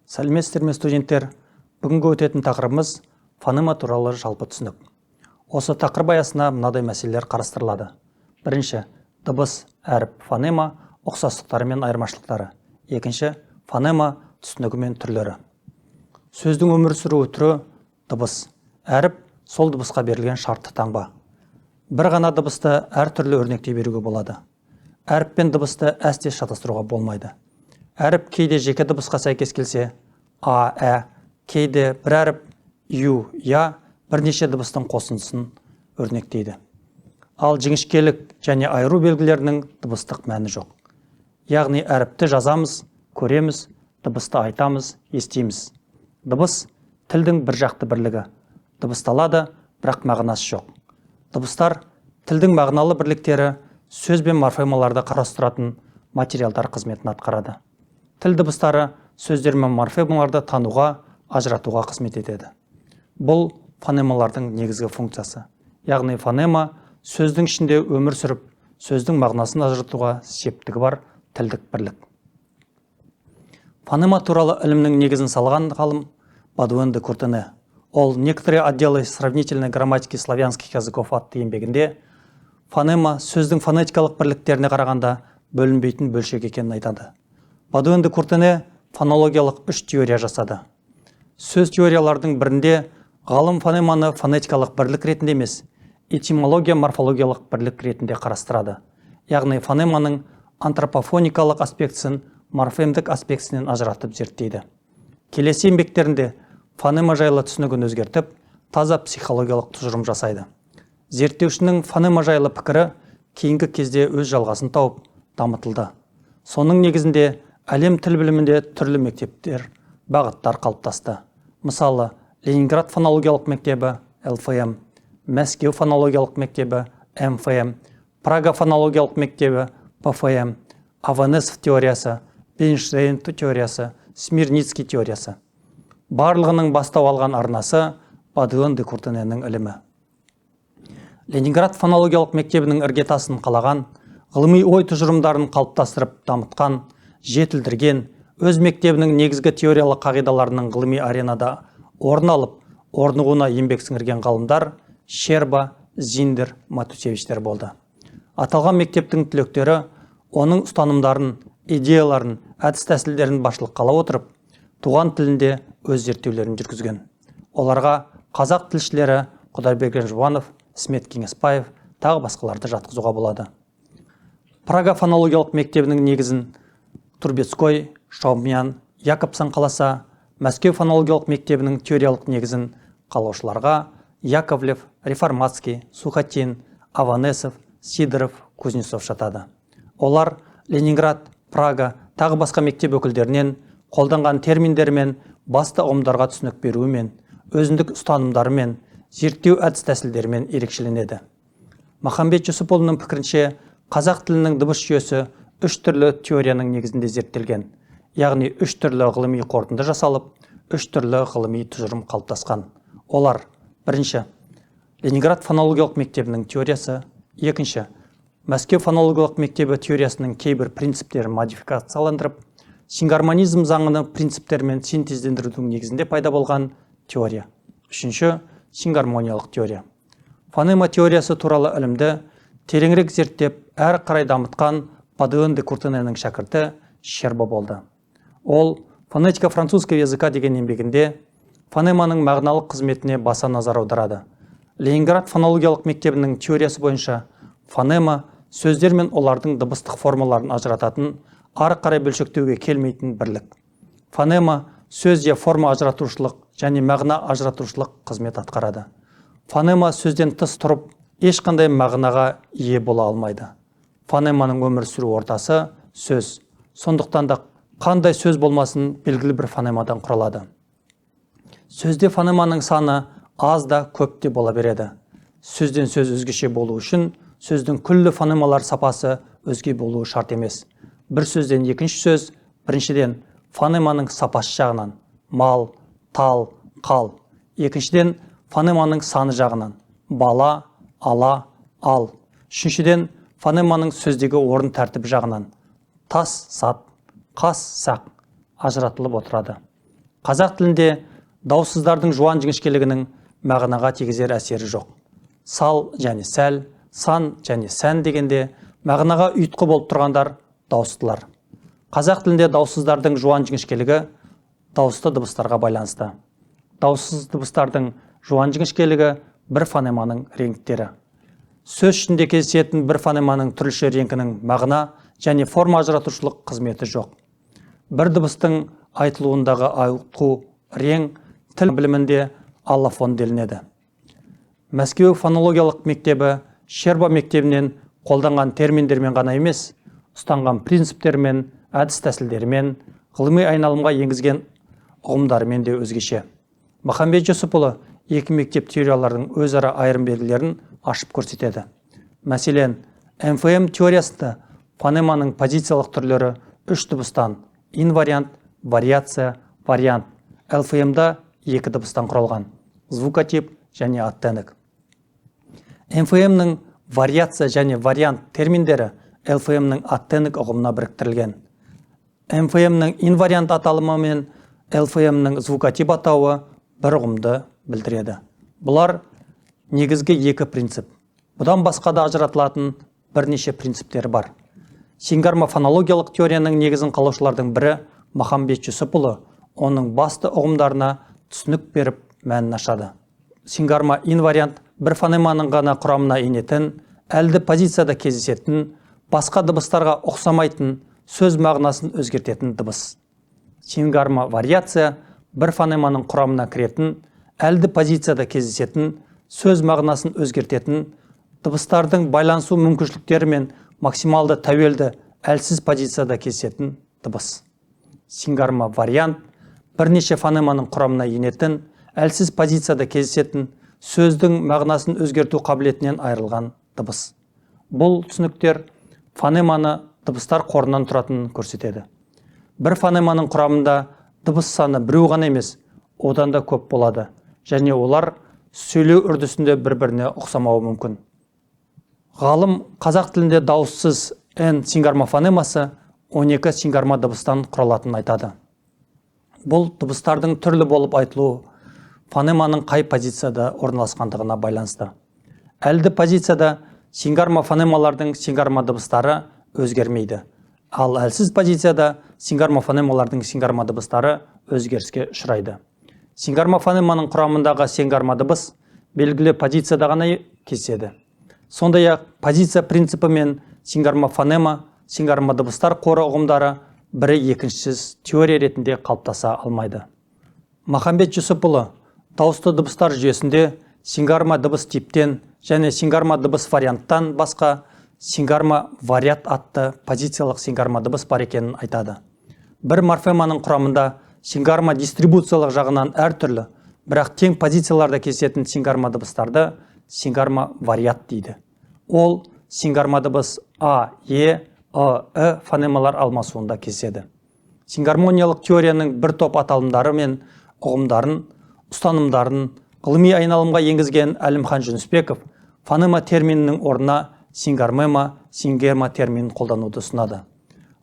Сәлеметсіздер ме студенттер? Бүгінгі өтетін тақырыбымыз фонема туралы жалпы түсінік. Осы тақырып аясында мынадай мәселелер қарастырылады. Бірінші, дыбыс, әріп, фонема ұқсастықтары мен айырмашылықтары. Екінші, фонема түсінігі мен түрлері. Сөздің өмір сүруі түрі дыбыс. Әріп сол дыбысқа берілген шартты таңба. Бір ғана дыбысты әртүрлі өрнекте беруге болады. Әріп пен дыбысты әсте шатастыруға болмайды. Әріп кейде жеке дыбысқа сәйкес келсе, а, ә, кейде бір әріп ю, я бірнеше дыбыстың қосындысын өрнектейді. Ал жіңішкелік және айыру белгілерінің дыбыстық мәні жоқ. Яғни әріпті жазамыз, көреміз, дыбысты айтамыз, естиміз. Дыбыс тілдің бір жақты бірлігі. Дыбысталады, бірақ мағынасы жоқ. Дыбыстар тілдің мағыналы бірліктері сөз бен морфемаларды қарастыратын материалдар қызметін атқарады. Тіл дыбыстары сөздер мен морфемаларды тануға, ажыратуға қызмет етеді. Бұл фонемалардың негізгі функциясы. Яғни фонема сөздің ішінде өмір сүріп, сөздің мағынасын ажыратуға септігі бар тілдік бірлік. Фонема туралы ілімнің негізін салған ғалым Бадуэн де Куртене. Ол «Некоторые отделы сравнительной грамматики славянских языков» атты еңбегінде фонема сөздің фонетикалық бірліктеріне қарағанда бөлінбейтін бөлшек екенін айтады. Бадуэн де Куртене фонологиялық үш теория жасады. Сөз теориялардың бірінде ғалым фонеманы фонетикалық бірлік ретінде емес, этимология-морфологиялық бірлік ретінде қарастырады. Яғни фонеманың антропофоникалық аспектісін морфемдік аспектісінен ажыратып зерттейді. Келесі еңбектерінде фонема жайлы түсінігін өзгертіп, таза психологиялық тұжырым жасайды. Зерттеушінің фонема жайлы пікірі кейінгі кезде өз жалғасын тауып дамытылды. Соның негізінде әлем тіл білімінде түрлі мектептер, бағыттар қалыптасты. Мысалы, Ленинград фонологиялық мектебі ЛФМ, Мәскеу фонологиялық мектебі МФМ, Прага фонологиялық мектебі ПФМ, Аванесов теориясы, Бейнштейн теориясы, Смирницкий теориясы. Барлығының бастау алған арнасы Бадуэн де Куртененің ілімі. Ленинград фонологиялық мектебінің іргетасын қалаған, ғылыми ой тұжырымдарын қалыптастырып дамытқан, жетілдірген, өз мектебінің негізгі теориялық қағидаларының ғылыми аренада орын алып, орнығуына еңбек сіңірген ғалымдар Щерба, Зиндер, Матусевичтер болды. Аталған мектептің түлектері оның ұстанымдарын, идеяларын, әдіс-тәсілдерін басшылыққа ала отырып, туған тілінде өз зерттеулерін жүргізген. Оларға қазақ тілшілері Құдайберген Жұбанов, Ісмет Кеңесбаев тағы басқаларды жатқызуға болады. Прага фонологиялық мектебінің негізін Турбецкой, Шаумян, Якобсон қаласа, Мәскеу фонологиялық мектебінің теориялық негізін қалаушыларға Яковлев, Реформатский, Сухотин, Аванесов, Сидоров, Кузнецов жатады. Олар Ленинград, Прага тағы басқа мектеп өкілдерінен қолданған терминдермен басты ұғымдарға түсінік беруімен, өзіндік ұстанымдарымен, зерттеу әдіс-тәсілдерімен ерекшеленеді. Махамбет Жүсіпұлының пікірінше, қазақ тілінің дыбыс жүйесі үш түрлі теорияның негізінде зерттелген. Яғни үш түрлі ғылыми қорытынды жасалып, үш түрлі ғылыми тұжырым қалыптасқан. Олар: бірінші, Ленинград фонологиялық мектебінің теориясы; екінші, Мәскеу фонологиялық мектебі теориясының кейбір принциптерін модификацияландырып, сингармонизм заңының принциптерімен синтездендірудің негізінде пайда болған теория; үшінші, сингармониялық теория. Фонема теориясы туралы ілімді тереңірек зерттеп, әрі қарай дамытқан Бадуэн де Куртененің шәкірті Щерба болды. Ол «Фонетика французского языка» деген еңбегінде фонеманың мағыналық қызметіне баса назар аударады. Ленинград фонологиялық мектебінің теориясы бойынша фонема сөздер мен олардың дыбыстық формаларын ажырататын, ары қарай бөлшектеуге келмейтін бірлік. Фонема сөз форма ажыратушылық және мағына ажыратушылық қызмет атқарады. Фонема сөзден тыс тұрып, ешқандай мағынаға ие бола алмайды. Фонеманың өмір сүру ортасы сөз. Сондықтан да қандай сөз болмасын белгілі бір фонемадан құралады. Сөзде фонеманың саны аз да көп те бола береді. Сөзден сөз өзгеше болу үшін сөздің күллі фонемалар сапасы өзге болуы шарт емес. Бір сөзден екінші сөз, біріншіден фонеманың сапасы жағынан мал, тал, қал. Екіншіден фонеманың саны жағынан бала, ала, ал. Үшіншіден фонеманың сөздегі орын тәртібі жағынан тас, сат, қас, сақ ажыратылып отырады. Қазақ тілінде дауыссыздардың жуан жіңішкелігінің мағынаға тигізер әсері жоқ. Сал және сәл, сан және сән дегенде мағынаға ұйытқы болып тұрғандар дауыстылар. Қазақ тілінде дауыссыздардың жуан жіңішкелігі дауысты дыбыстарға байланысты. Дауыссыз дыбыстардың жуан жіңішкелігі бір фонеманың реңктері. Сөз ішінде кездесетін бір фонеманың түрліше реңкінің мағына және форма ажыратушылық қызметі жоқ. Бір дыбыстың айтылуындағы ауытқу рең тіл білімінде аллофон делінеді. Мәскеу фонологиялық мектебі Щерба мектебінен қолданған терминдермен ғана емес, ұстанған принциптермен, әдіс тәсілдермен, ғылыми айналымға енгізген ұғымдарымен де өзгеше. Махамбет Жүсіпұлы екі мектеп теориялардың өзара айырым белгілерін ашып көрсетеді. Мәселен, МФМ теориясында фонеманың позициялық түрлері үш дыбыстан инвариант, вариация, вариант. ЛФМда екі дыбыстан құралған звукотип және аттенік. МФМнің вариация және вариант терминдері ЛФМнің аттенік ұғымына біріктірілген. МФМнің инвариант аталымы мен ЛФМнің звукотип атауы бір ұғымды білдіреді. Бұлар негізгі екі принцип. Бұдан басқа да ажыратылатын бірнеше принциптері бар. Сингармо-фонологиялық теорияның негізін қалаушылардың бірі Махамбет Жүсіпұлы оның басты ұғымдарына түсінік беріп мәнін ашады. Сингармо инвариант бір фонеманың ғана құрамына енетін, әлді позицияда кездесетін, басқа дыбыстарға ұқсамайтын, сөз мағынасын өзгертетін дыбыс. Сингармо вариация бір фонеманың құрамына кіретін, әлді позицияда кездесетін, сөз мағынасын өзгертетін, дыбыстардың байланысу мүмкіншіліктері мен максималды тәуелді әлсіз позицияда кездесетін дыбыс. Сингармо вариант бірнеше фонеманың құрамына енетін, әлсіз позицияда кездесетін, сөздің мағынасын өзгерту қабілетінен айырылған дыбыс. Бұл түсініктер фонеманы дыбыстар қорынан тұратынын көрсетеді. Бір фонеманың құрамында дыбыс саны біреу ғана емес, одан да көп болады, және олар сөйлеу үрдісінде бір-біріне ұқсамауы мүмкін. Ғалым қазақ тілінде дауыссыз N сингармо фонемасы 12 сингармо дыбыстан құралатынын айтады. Бұл дыбыстардың түрлі болып айтылуы фонеманың қай позицияда орналасқандығына байланысты. Әлді позицияда сингармо фонемалардың сингармо дыбыстары өзгермейді. Ал әлсіз позицияда сингармо фонемалардың сингармо дыбыстары өзгеріске ұшырайды. Сингармо фонеманың құрамындағы сингармо дыбыс белгілі позицияда ғана кездеседі. Сондай-ақ позиция принципі мен сингармо фонема, сингармо дыбыстар қоры ұғымдары бірі екіншісіз теория ретінде қалыптаса алмайды. Махамбет Жүсіпұлы дауысты дыбыстар жүйесінде сингармо дыбыс типтен және сингармо дыбыс варианттан басқа сингармо вариат атты позициялық сингармо дыбыс бар екенін айтады. Бір морфеманың құрамында сингармо дистрибуциялық жағынан әртүрлі, бірақ тең позицияларда кездесетін сингармо дыбыстарды сингармо вариат дейді. Ол сингармо дыбыс А, Е, Ы фонемалар алмасуында кездеседі. Сингармониялық теорияның бір топ аталымдары мен ұғымдарын, ұстанымдарын ғылыми айналымға енгізген Әлімхан Жүнісбеков фонема терминінің орнына сингармема, сингерма терминін қолдануды ұсынады.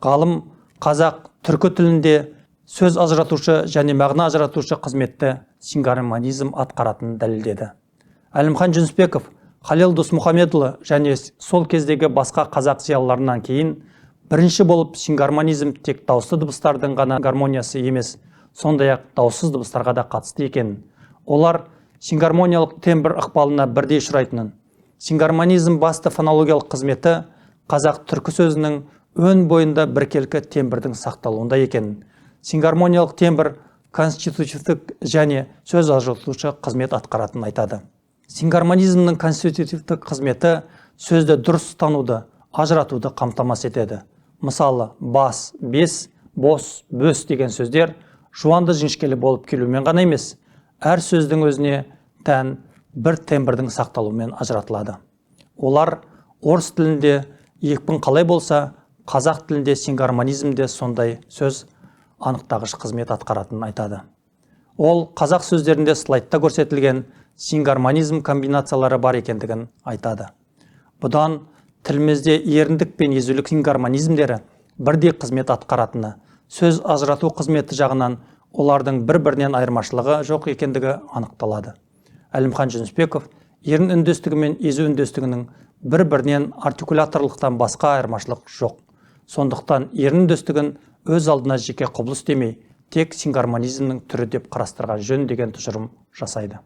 Ғалым қазақ түркі тілінде сөз ажыратушы және мағына ажыратушы қызметті сингармонизм атқаратынын дәлелдеді. Әлімхан Жүнісбеков Халел Досмұхамедұлы және сол кездегі басқа қазақ зиялыларынан кейін бірінші болып сингармонизм тек дауысты дыбыстардың ғана гармониясы емес, сондай-ақ дауыссыз дыбыстарға да қатысты екенін. Олар сингармониялық тембр ықпалына бірдей ұшырайтынын. Сингармонизм басты фонологиялық қызметі қазақ түркі сөзінің өн бойында біркелкі тембрдің сақталуында екенін. Сингармониялық тембр конститутивтік және сөз ажыратушы қызмет атқаратынын айтады. Сингармонизмнің конститутивтік қызметі сөзді дұрыс тануды, ажыратуды қамтамасыз етеді. Мысалы, бас, бес, бос, бөс деген сөздер жуанды жіңішкелі болып келумен ғана емес, әр сөздің өзіне тән бір тембрдің сақталуымен ажыратылады. Олар орыс тілінде екпін қалай болса, қазақ тілінде сингармонизмде сондай сөз анықтағыш қызмет атқаратынын айтады. Ол қазақ сөздерінде слайдта көрсетілген сингармонизм комбинациялары бар екендігін айтады. Бұдан тілімізде еріндік пен езулік сингармонизмдері бірдей қызмет атқаратыны, сөз ажырату қызметі жағынан олардың бір-бірінен айырмашылығы жоқ екендігі анықталады. Әлімхан Жүнісбеков ерін үндестігі мен езу үндестігінің бір-бірінен артикуляторлықтан басқа айырмашылық жоқ. Сондықтан ерін үндестігін өз алдына жеке құбылыс демей, тек сингармонизмнің түрі деп қарастырған жөн деген тұжырым жасайды.